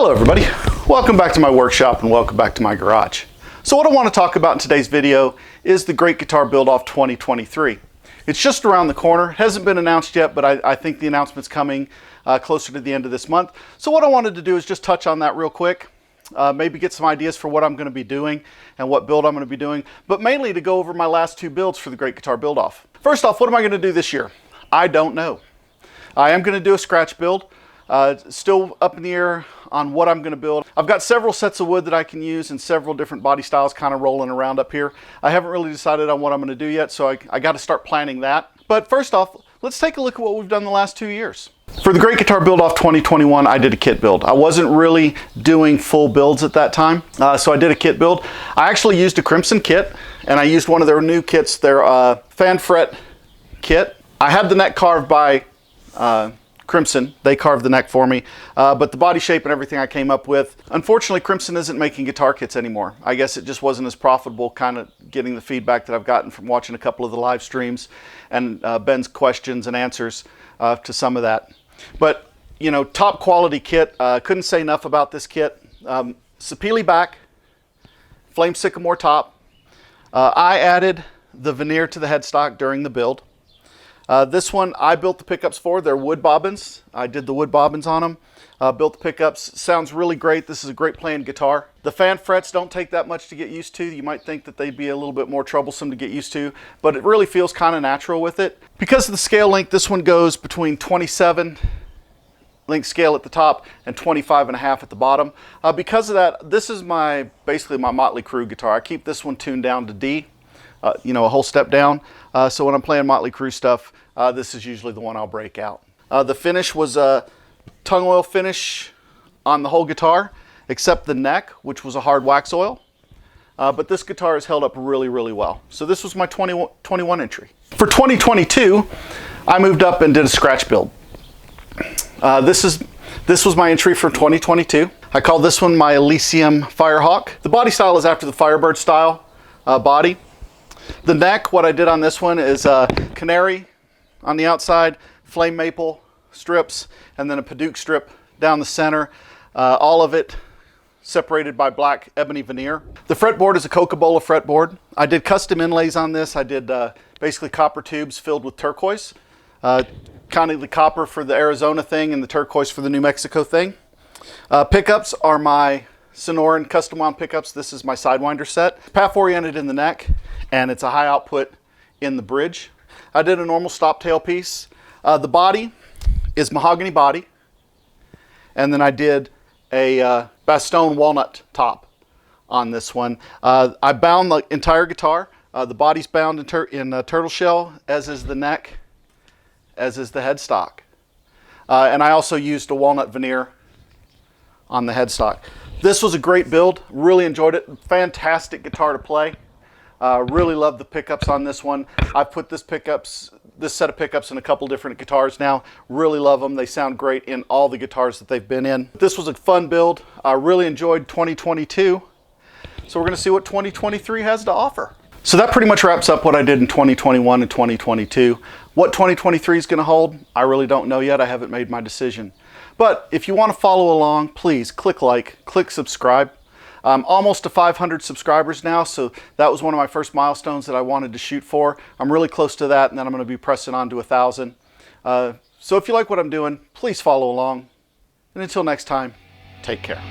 Hello everybody, welcome back to my workshop and welcome back to my garage. So what I want to talk about in today's video is the Great Guitar Build-Off 2023. It's just around the corner, it hasn't been announced yet, but I think the announcement's coming closer to the end of this month. So what I wanted to do is just touch on that real quick, maybe get some ideas for what I'm going to be doing and what build I'm going to be doing, but mainly to go over my last two builds for the Great Guitar Build-Off. First off, what am I going to do this year? I don't know. I am going to do a scratch build. Still up in the air on what I'm going to build. I've got several sets of wood that I can use and several different body styles kind of rolling around up here. I haven't really decided on what I'm going to do yet, so I got to start planning that. But first off, let's take a look at what we've done the last 2 years. For the Great Guitar Build-Off 2021, I did a kit build. I wasn't really doing full builds at that time, so I did a kit build. I actually used a Crimson kit, and I used one of their new kits, their fan fret kit. I had the neck carved by Crimson. They carved the neck for me, but the body shape and everything I came up with. Unfortunately, Crimson isn't making guitar kits anymore. I guess it just wasn't as profitable, kind of getting the feedback that I've gotten from watching a couple of the live streams and Ben's questions and answers to some of that. But, you know, top quality kit. Couldn't say enough about this kit. Sapele back, flame sycamore top. I added the veneer to the headstock during the build. This one I built the pickups for. They're wood bobbins. I did the wood bobbins on them. Built the pickups. Sounds really great. This is a great playing guitar. The fan frets don't take that much to get used to. You might think that they'd be a little bit more troublesome to get used to, but it really feels kind of natural with it. Because of the scale length, this one goes between 27 length scale at the top and 25.5 at the bottom. Because of that, this is basically my Motley Crue guitar. I keep this one tuned down to D. You know, a whole step down. So when I'm playing Motley Crue stuff, this is usually the one I'll break out. The finish was a tung oil finish on the whole guitar, except the neck, which was a hard wax oil. But this guitar has held up really, really well. So this was my 21 entry. For 2022, I moved up and did a scratch build. This was my entry for 2022. I call this one my Elysium Firehawk. The body style is after the Firebird style body. The neck, what I did on this one is canary on the outside, flame maple strips, and then a Paduke strip down the center. All of it separated by black ebony veneer. The fretboard is a Coca-Cola fretboard. I did custom inlays on this. I did basically copper tubes filled with turquoise. Kind of the copper for the Arizona thing and the turquoise for the New Mexico thing. Pickups are my Sonoran custom wound pickups. This is my Sidewinder set. Path oriented in the neck, and it's a high output in the bridge. I did a normal stop tail piece. The body is mahogany body, and then I did a Bastogne walnut top on this one. I bound the entire guitar. The body's bound in turtle shell, as is the neck, as is the headstock. And I also used a walnut veneer on the headstock. This was a great build, really enjoyed it. Fantastic guitar to play. Really love the pickups on this one. I've put this set of pickups in a couple different guitars now. Really love them. They sound great in all the guitars that they've been in. This was a fun build. I really enjoyed 2022. So we're going to see what 2023 has to offer. So that pretty much wraps up what I did in 2021 and 2022. What 2023 is going to hold, I really don't know yet. I haven't made my decision. But if you want to follow along, please click like, click subscribe. I'm almost to 500 subscribers now, so that was one of my first milestones that I wanted to shoot for. I'm really close to that, and then I'm going to be pressing on to 1,000. So if you like what I'm doing, please follow along. And until next time, take care.